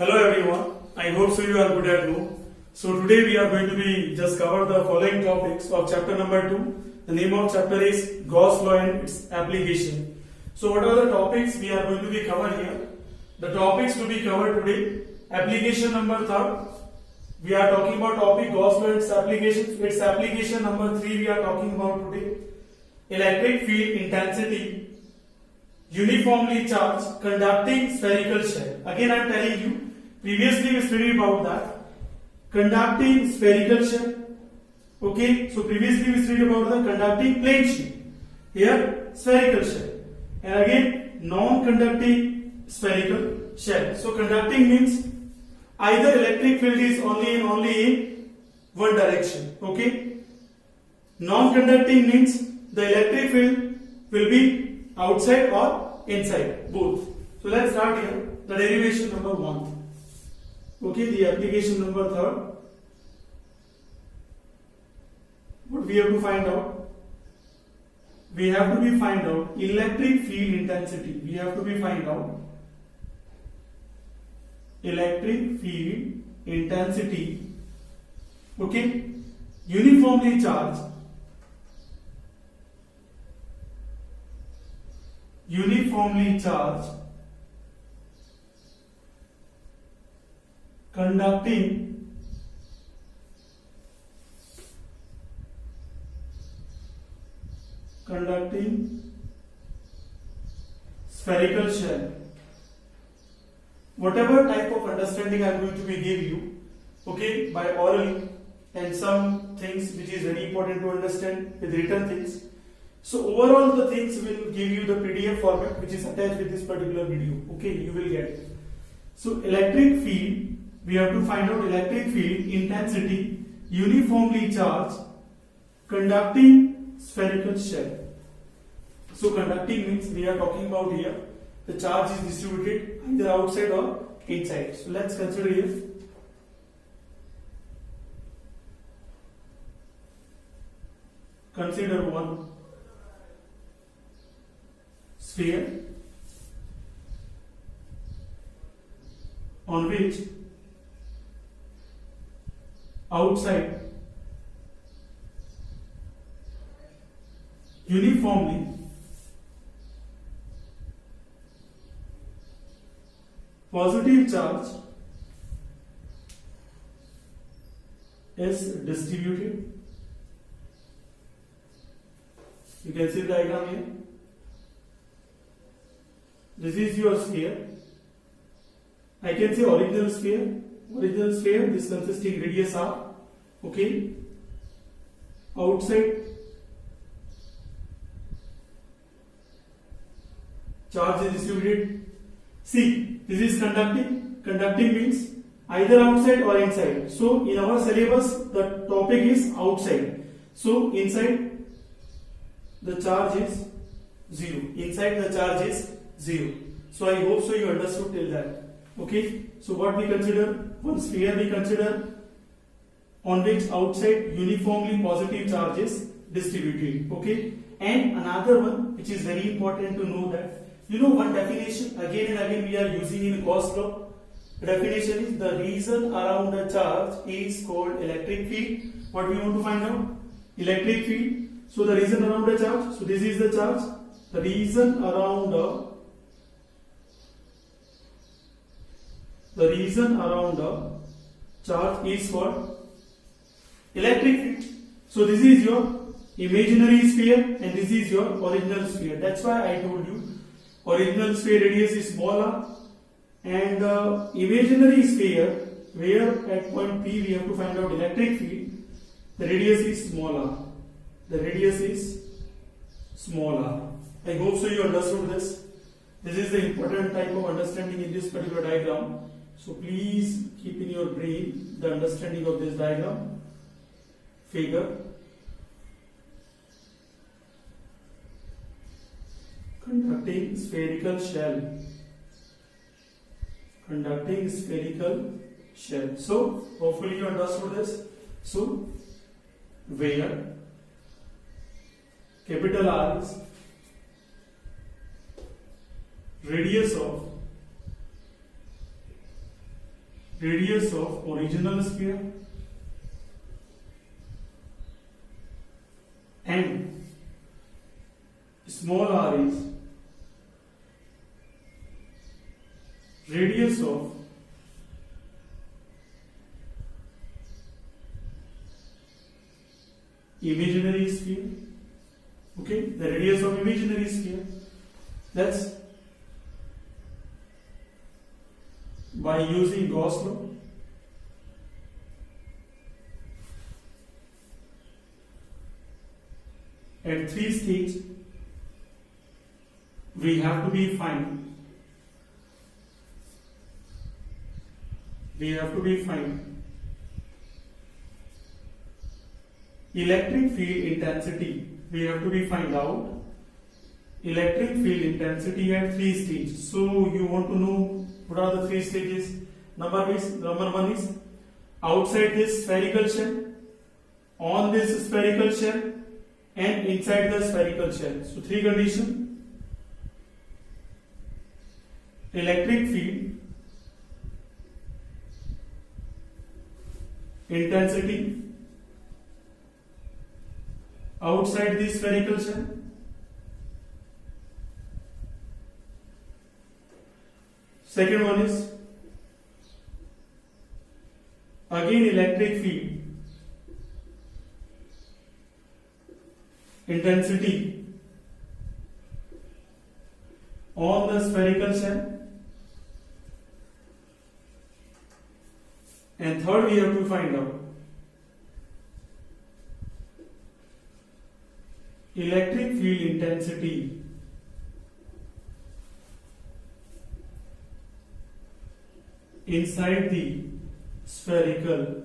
Hello everyone, I hope so you are good at home. So today we are going to be just cover the following topics of chapter number 2. The name of chapter is Gauss law and its application. So what are the topics we are going to be covered here? The topics to be covered today, application number 3. We are talking about topic Gauss law and its application. Its application number 3 we are talking about today. Electric field intensity uniformly charged conducting spherical shell. Again I am telling you, previously we studied about that. Conducting spherical shell. Okay, so previously we studied about the conducting plane sheet. Here spherical shell. And again non-conducting spherical shell. So conducting means either electric field is only in one direction. Okay. Non-conducting means the electric field will be outside or inside, both. So let's start here. The derivation number 1. Okay, the application number 3. What we have to find out? We have to be find out electric field intensity. We have to be find out electric field intensity. Okay, uniformly charged. Uniformly charged conducting spherical shell. Whatever type of understanding I am going to be give you, okay, by oral and some things which is very important to understand with written things. So overall the things will give you the PDF format which is attached with this particular video. Okay, you will get it. So electric field, we have to find out electric field intensity uniformly charged conducting spherical shell. So conducting means we are talking about here the charge is distributed either outside or inside. So let's consider here. Consider one sphere on which outside uniformly positive charge is distributed. You can see the diagram here. This is your sphere. I can say original sphere. Original sphere, this consisting radius r. Okay. Outside charge is distributed. See, this is conducting. Conducting means either outside or inside. So in our syllabus, the topic is outside. So inside the charge is 0. Inside the charge is 0. So I hope so you understood till that. Okay. So what we consider? One sphere we consider on which outside uniformly positive charge is distributed. Okay. And another one which is very important to know that, you know, one definition again and again we are using in Gauss law. The definition is the region around the charge is called electric field. What we want to find out? Electric field. So the region around the charge. So this is the charge. The region around the charge is called electric field. So this is your imaginary sphere and this is your original sphere. That's why I told you original sphere radius is smaller and imaginary sphere where at point P we have to find out electric field, the radius is smaller. The radius is smaller. I hope so you understood this. This is the important type of understanding in this particular diagram. So please keep in your brain the understanding of this diagram. Figure. Conducting spherical shell. Conducting spherical shell. So hopefully you understood this. So where capital R is radius of radius of original sphere and small r is radius of imaginary sphere. Okay, the radius of imaginary sphere. That's by using Gauss law. At 3 stage, we have to be find electric field intensity. We have to be find out electric field intensity at 3 stages. So you want to know what are the 3 stages? Number one is outside this spherical shell, on this spherical shell, and inside the spherical shell. So 3 conditions. Electric field intensity outside the spherical shell, second one is again electric field intensity on the spherical shell, and third we have to find out electric field intensity inside the spherical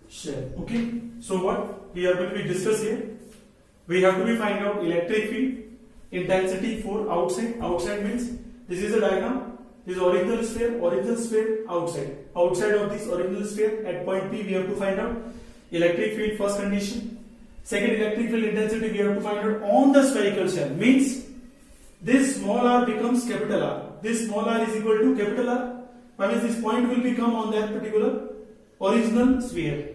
shell. Okay, so what we are going to be discuss here, we have to be find out electric field intensity for outside. Outside means this is a diagram. This is original sphere outside of this original sphere at point P. We have to find out electric field, first condition. Second, electric field intensity we have to find out on the spherical shell, means this small r becomes capital R. This small r is equal to capital R. That means this point will become on that particular original sphere.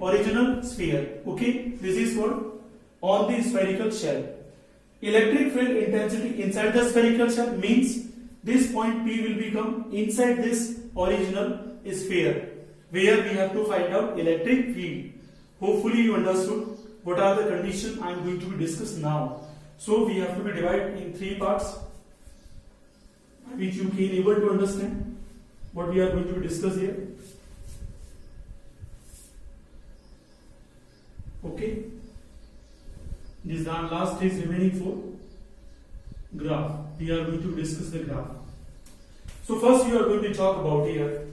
Okay, this is what on the spherical shell. Electric field intensity inside the spherical shell means this point P will become inside this original sphere, where we have to find out electric field. Hopefully you understood what are the conditions I am going to be discuss now. So we have to be divided in 3 parts, which you can able to understand what we are going to discuss here. Okay, this is the last is remaining for graph. We are going to discuss the graph. So first we are going to talk about here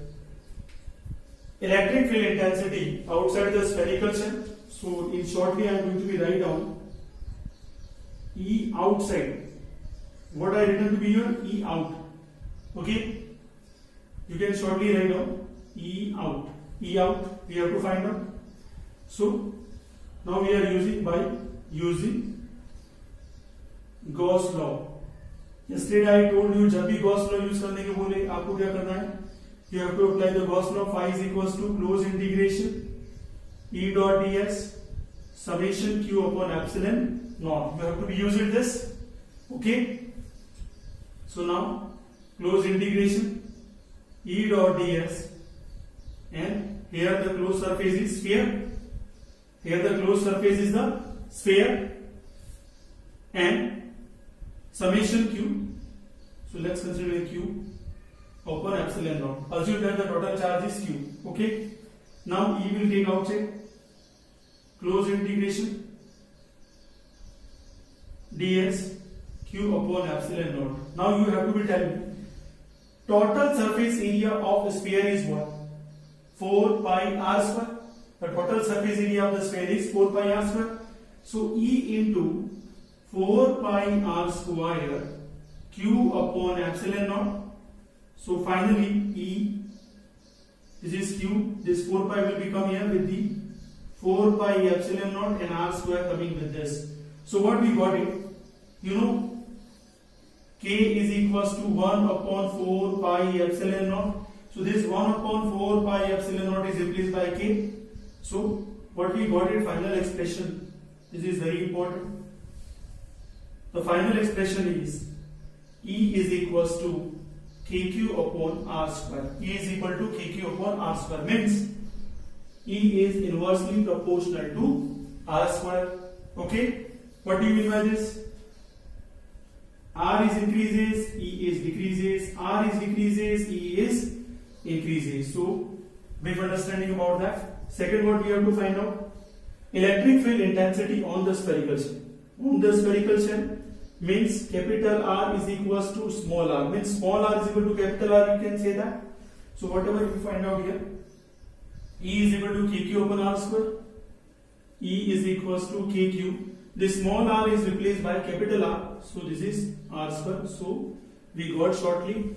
electric field intensity outside the spherical shell. So in shortly I am going to be write down E outside. What I written to be here? E out. Okay, you can shortly write down E out. E out we have to find out. So now we are using Gauss law. Yesterday I told you जब भी Gauss law use करने के बोले आपको क्या करना है? You have to apply the Gauss law. Phi is equals to close integration E dot ds summation q upon epsilon naught. You have to be using this. Okay. So now close integration E dot ds, and here the closed surface is sphere. Here the closed surface is the sphere, and summation q. So let's consider q upon epsilon naught. Assume that the total charge is q. Okay. Now E will take outside. Close integration ds q upon epsilon naught. Now you have to be telling me total surface area of a sphere is what? 4 pi r square. The total surface area of the sphere is 4 pi r square. So E into 4 pi r square q upon epsilon naught. So finally E, this is q, this 4 pi will become here with the 4 pi epsilon naught and r square coming with this. So what we got it? You know, k is equals to 1 upon 4 pi epsilon naught. So this 1 upon 4 pi epsilon naught is replaced by k. So what we got in final expression, this is very important. The final expression is E is equals to kq upon r square. E is equal to kq upon r square means E is inversely proportional to r square. Okay, what do you mean by this? R is increases, E is decreases, R is decreases, E is increases. So brief understanding about that. Second, what we have to find out, electric field intensity on the spherical shell. On the spherical shell means capital R is equals to small r, means small r is equal to capital R, you can say that. So whatever you find out here, E is equal to kq upon r square. E is equals to kq. This small r is replaced by capital R, so this is r square. So we got shortly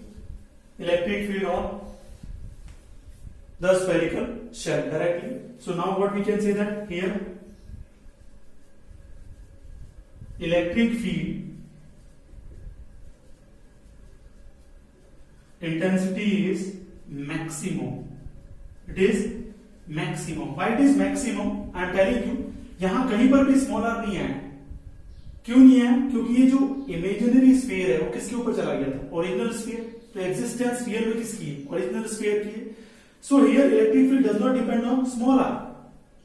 electric field on the spherical shell directly. So now what we can say that here electric field intensity is maximum. It is maximum. Why it is maximum? I am telling you, यहां कहीं पर भी small are नहीं है. क्यों नहीं है? क्योंकि ये जो इमेजिनरी स्फीयर है वो किसके ऊपर चला गया था? Original sphere. तो एग्जिस्टेंस रियल में किसकी है? ओरिजिनल स्फीयर की है. So here electric field does not depend on small r.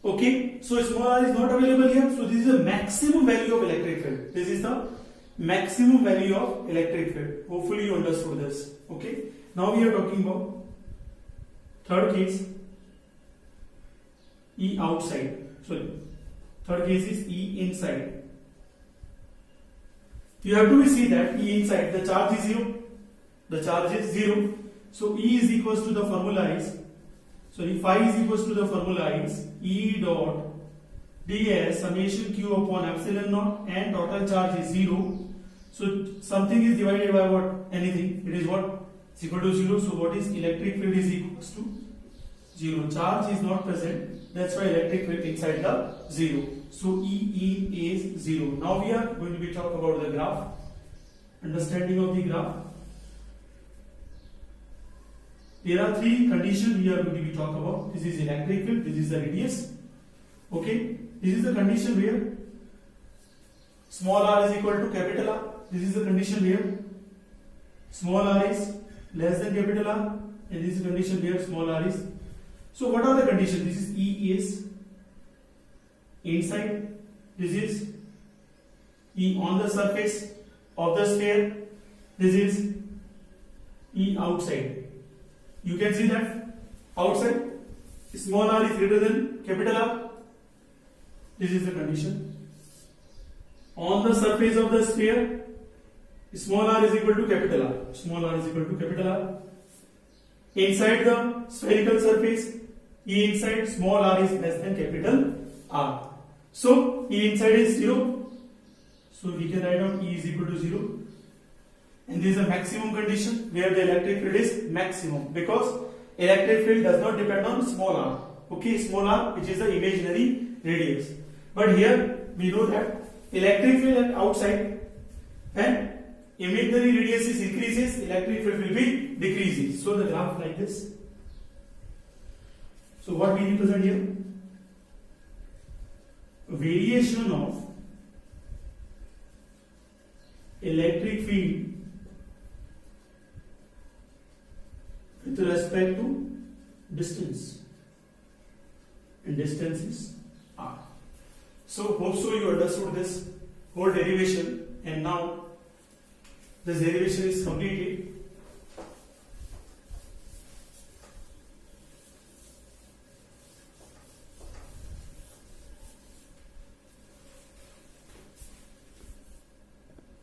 Okay, so small r is not available here. So this is the maximum value of electric field. This is the maximum value of electric field. Hopefully you understood this. Okay, now we are talking about third case, E outside. Sorry, third case is E inside. You have to see that E inside, the charge is 0. The charge is 0. So E is equals to the formula is, sorry, phi is equals to the formula is E dot ds summation q upon epsilon naught, and total charge is 0. So something is divided by what? Anything. It is what? It's equal to 0. So what is electric field is equals to 0. Charge is not present. That's why electric field inside the 0. So E is 0. Now we are going to be talk about the graph. Understanding of the graph. There are three conditions we are going to be talk about. This is electric field. This is the radius. Okay. This is the condition where small r is equal to capital R. This is the condition where small r is less than capital R, and this is the condition where small r is. So what are the conditions? This is E is inside. This is E on the surface of the sphere. This is E outside. You can see that outside small r is greater than capital R. This is the condition. On the surface of the sphere, small r is equal to capital R. Small r is equal to capital R. Inside the spherical surface, E inside, small r is less than capital R. So E inside is 0. So we can write down E is equal to 0. And this is a maximum condition where the electric field is maximum, because electric field does not depend on small r. Okay, small r, which is the imaginary radius. But here we know that electric field at outside and imaginary radius is increases, electric field will be decreases. So the graph like this. So what we represent here? Variation of electric field with respect to distance, and distance is r. So hope so you understood this whole derivation, and now this derivation is completed.